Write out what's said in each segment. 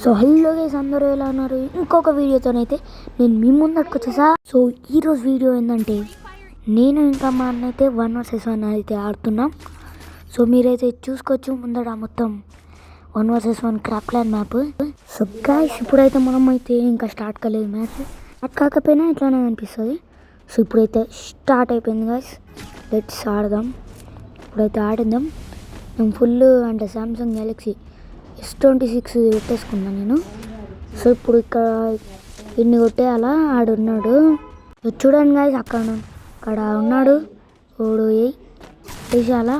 So hello guys, అందరూ ఎలా ఉన్నారు? ఇంకొక వీడియోతోనైతే నేను మీ ముందరకు వచ్చేసా. సో ఈరోజు వీడియో ఏంటంటే, నేను ఇంకా మా అన్న అయితే 1 vs 1 అయితే ఆడుతున్నాం. సో మీరైతే చూసుకోవచ్చు ముందర మొత్తం 1 vs 1 crop land map. So guys, ఇప్పుడైతే మనం అయితే ఇంకా స్టార్ట్ కాలేదు మ్యాచ్. స్టార్ట్ కాకపోయినా ఇట్లానే అనిపిస్తుంది. సో ఇప్పుడైతే స్టార్ట్ అయిపోయింది గైస్, లెట్స్ ఆడదాం. ఇప్పుడైతే ఆడిద్దాం. నేను ఫుల్ అంటే సామ్సంగ్ గెలాక్సీ S26 పెట్టేసుకున్నాను నేను. సో ఇప్పుడు ఇక్కడ ఇన్ని కొట్టేయాలా. ఆడున్నాడు చూడండి గాయస్, అక్కడ ఉన్నాడు. ఓడు వేసాలా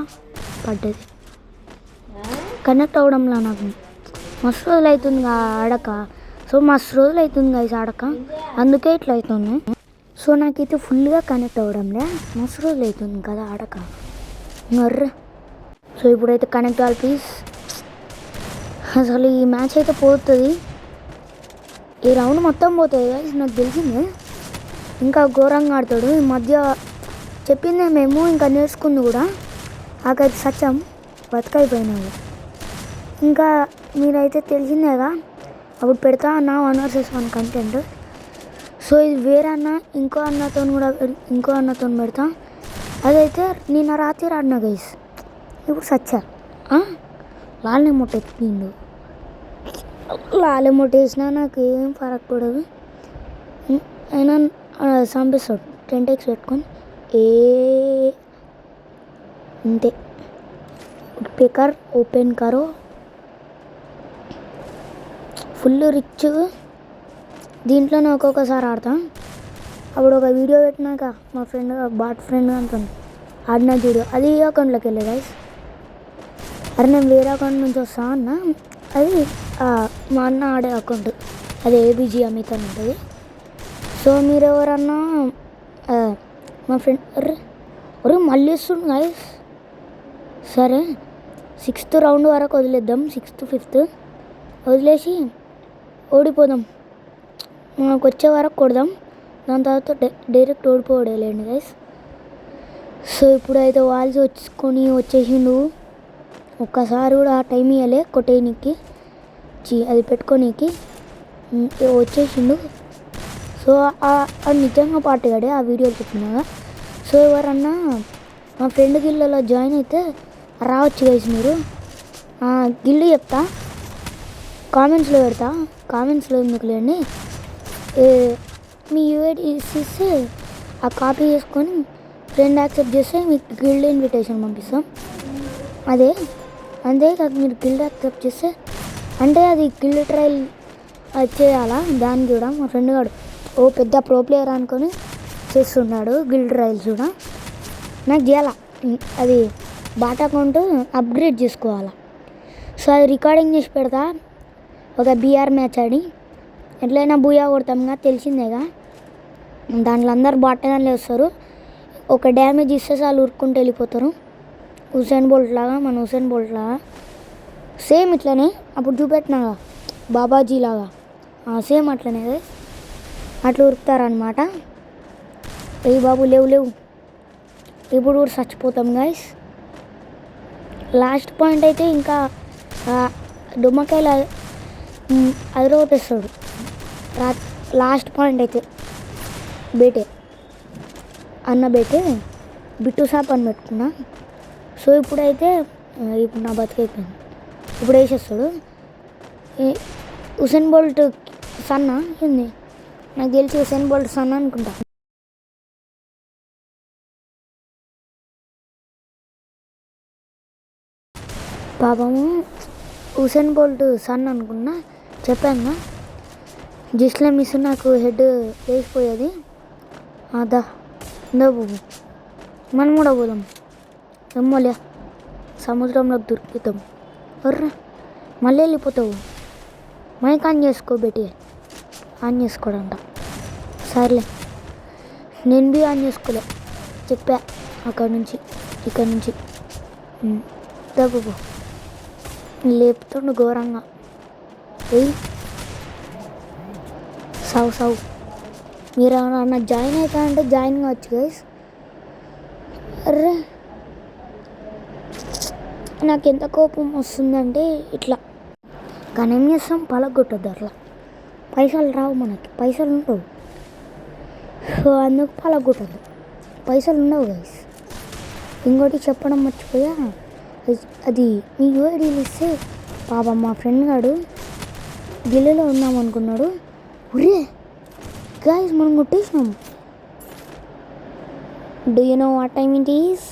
పడ్డది. కనెక్ట్ అవ్వడంలా నాకు మస్తు రోజులు అవుతుంది ఆడక. సో మస్తు రోజులు అవుతుంది గాయస్ ఆడక, అందుకే ఇట్లా అవుతుంది. సో నాకైతే ఫుల్గా కనెక్ట్ అవ్వడంలే, మస్తు రోజులు అవుతుంది కదా ఆడక. మర్ర సో ఇప్పుడైతే కనెక్ట్ అవ్వాలి ప్లీజ్. అసలు ఈ మ్యాచ్ అయితే పోతుంది, ఈ రౌండ్ మొత్తం పోతుంది గాయస్, నాకు తెలిసిందే. ఇంకా ఘోరంగా ఆడతాడు ఈ మధ్య, చెప్పిందే మేము ఇంకా నేర్చుకుంది కూడా. ఆకైతే సత్యం బతుకైపోయినాడు. ఇంకా మీరైతే తెలిసిందేగా, అప్పుడు పెడతా అన్న 1 vs 1 కంటెంట్. సో ఇది వేరే అన్న, ఇంకో అన్నతో పెడతా. అదైతే నిన్న రాత్రి ఆడినా గైస్. ఇప్పుడు సచ్చా లాలే మొట్ట ఎత్తిండు. లాలే మొట్ట వేసినా నాకు ఏం ఫరక్ పడదు. అయినా చంపేస్తాడు 10x పెట్టుకొని అంతే. పేకర్ ఓపెన్ కరో ఫుల్ రిచ్. దీంట్లోనే ఒక్కొక్కసారి ఆడతా. అప్పుడు ఒక వీడియో పెట్టినాక మా ఫ్రెండ్ బాట్ ఫ్రెండ్ అనుకోండి ఆడిన వీడియో, అది ఈ అకౌంట్లోకి వెళ్ళే గైస్. అరే నేను వేరే అకౌంట్ నుంచి వస్తా అన్న, అది మా అన్న ఆడే అకౌంట్, అది ఏబీజీ అమిత్ అని ఉంటుంది. సో మీరు ఎవరన్నా మా ఫ్రెండ్ ఒరే మళ్ళీ ఇస్తుంది గైస్. సరే 6th రౌండ్ వరకు వదిలేద్దాం, 6th 5th వదిలేసి ఓడిపోదాం. మనకు వచ్చే వరకు కొడదాం, దాని తర్వాత డైరెక్ట్ ఓడిపోవడలేండి గైస్. సో ఇప్పుడైతే వాల్స్ వచ్చేసిండు. ఒక్కసారి కూడా ఆ టైం ఇవ్వలే కొట్టేయనికి, అది పెట్టుకోనీకి వచ్చేసిండు. సో నిజంగా పాటగాడే ఆ వీడియోలు చెప్పినాగా. సో ఎవరన్నా మా ఫ్రెండ్ గిల్లలో జాయిన్ అయితే రావచ్చు గైస్. మీరు గిల్లు చెప్తా, కామెంట్స్లో పెడతా. కామెంట్స్లో ఎందుకులేండి, మీ యూఐడి ఇస్తే ఆ కాపీ చేసుకొని ఫ్రెండ్ యాక్సెప్ట్ చేస్తే మీకు గిల్డ్ ఇన్విటేషన్ పంపిస్తాం. అంతే కాదు, మీరు గిల్డ్ యాక్సెప్ట్ చేస్తే అంటే అది గిల్డ్ ట్రయల్ అది చేయాలా. దానికి కూడా మా ఫ్రెండ్ గాడు పెద్ద ప్రో ప్లేయర్ అనుకొని చేస్తున్నాడు గిల్డ్ ట్రయల్స్ కూడా. నాకు చేయాలా, అది బాటా అకౌంట్ అప్గ్రేడ్ చేసుకోవాలా. సో అది రికార్డింగ్ చేసి పెడతా. ఒక బీఆర్ మ్యాచ్ ఆడి ఎట్లయినా బూయా కొడతాంగా, తెలిసిందేగా. దాంట్లో అందరు బాటగానే వస్తారు, ఒక డ్యామేజ్ ఇస్తే చాలు ఉరుక్కుంటూ వెళ్ళిపోతారు. హుసేన్ బోల్ట్ లాగా సేమ్ ఇట్లనే అప్పుడు చూపెట్టినాగా బాబాజీ లాగా, సేమ్ అట్లనే అట్లా ఉరుకుతారనమాట. ఏ బాబు లేవు ఇప్పుడు కూడా చచ్చిపోతాం గైస్. లాస్ట్ పాయింట్ అయితే ఇంకా దుమ్మకాయలు అదిరగొట్టేస్తాడు. లాస్ట్ పాయింట్ అయితే బేటే బిట్టు షాప్ అని పెట్టుకున్నా. సో ఇప్పుడైతే ఇప్పుడు నా బతికైపోయింది. ఇప్పుడు వేసేస్తాడు. హుసేన్ బోల్ట్ సన్న ఏంది, నాకు తెలిసి హుసేన్ బోల్ట్ సన్న అనుకుంటా. పాపము హుసేన్ బోల్ట్ సన్ అనుకున్నా, చెప్పాను జస్ట్లో మిస్, నాకు హెడ్ వేసిపోయేది. అదా బాబు, మనం కూడా పోదాం. ఎమ్మోలే సముద్రంలోకి దొరుకుతాం. ఒర్రా మళ్ళీ వెళ్ళిపోతావు. మైక్ ఆన్ చేసుకో బెట్టి, ఆన్ చేసుకోడంట. సర్లే నేను బి ఆన్ చేసుకోలే, చెప్పా ఇక్కడ నుంచి బాబు లేపుతుండు ఘోరంగా. సావు మీరు ఏమన్నా జాయిన్ అవుతా అంటే జాయిన్ కావచ్చు గైస్. అర్రే నాకు ఎంత కోపం వస్తుందంటే ఇట్లా కానీ ఏం చేస్తాం, పలగొట్టద్దు అట్లా. పైసలు రావు మనకి, పైసలు ఉండవు. సో అందుకు పలగొట్టద్దు, పైసలు ఉండవు గైస్. ఇంకోటి చెప్పడం మర్చిపోయా, అది మీ యూఐడీలు ఇస్తే పాపం మా ఫ్రెండ్ గాడు గిల్లులో ఉన్నాం అనుకున్నాడు. ఒరే గైస్ మనం కొట్టేసినాం. Do you know what time it is?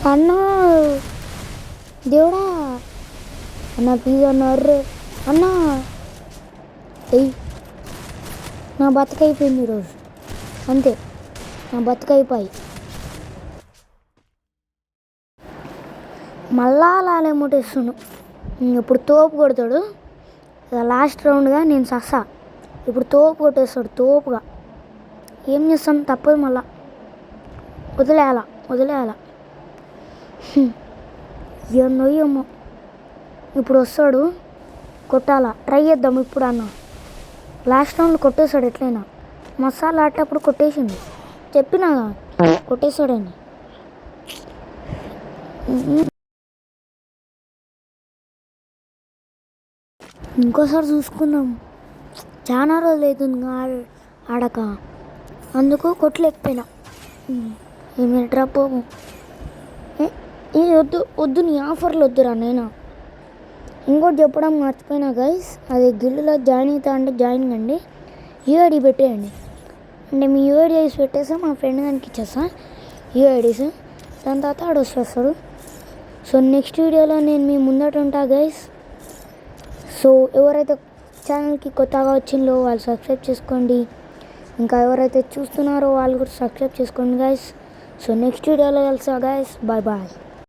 అన్నా దేవుడా, అన్న ప్లీజ్ అన్నారు అన్నా. ఎయ్ నా బతుకైపోయింది ఈరోజు, అంతే నా బతుకైపోయి. మళ్ళా అలానే ముట్టేస్తుండు. ఇప్పుడు తోపు కొడతాడు, లాస్ట్ రౌండ్గా నేను సస్సా. ఇప్పుడు తోపు కొట్టేస్తాడు, తోపుగా. ఏం చేస్తాం, తప్పదు, మళ్ళా వదిలేయాల. ఏమో ఇప్పుడు వస్తాడు, కొట్టాలా, ట్రై చేద్దాం ఇప్పుడు అన్న. లాస్ట్ రౌండ్లో కొట్టేస్తాడు ఎట్లయినా. మసాలా ఆటప్పుడు కొట్టేసింది, చెప్పినా కొట్టేస్తాడని. ఇంకోసారి చూసుకుందాం, చాలా రోజులు అవుతుంది ఆడక, అందుకు కొట్టలేకపోయినా. ఏమైనా డ్రాప్ వద్దు నీ ఆఫర్లు వద్దురా నేను. ఇంకోటి చెప్పడం మర్చిపోయినా గైస్, అది గిల్లులో జాయిన్ అవుతా అంటే జాయిన్ కండి, యూఐడి పెట్టేయండి. అంటే మీ యూఐడీస్ పెట్టేస్తా, మా ఫ్రెండ్ దానికి ఇచ్చేస్తా యూఐడీస్. దాని తర్వాత ఆడు వచ్చేస్తాడు. సో నెక్స్ట్ వీడియోలో నేను మీ ముందట ఉంటా గైస్. సో ఎవరైతే ఛానల్కి కొత్తగా వచ్చిందో వాళ్ళు సబ్స్క్రైబ్ చేసుకోండి, ఇంకా ఎవరైతే చూస్తున్నారో వాళ్ళు కూడా సబ్స్క్రైబ్ చేసుకోండి గైస్. సో నెక్స్ట్ వీడియోలో కలుసా గైస్, బాయ్ బాయ్.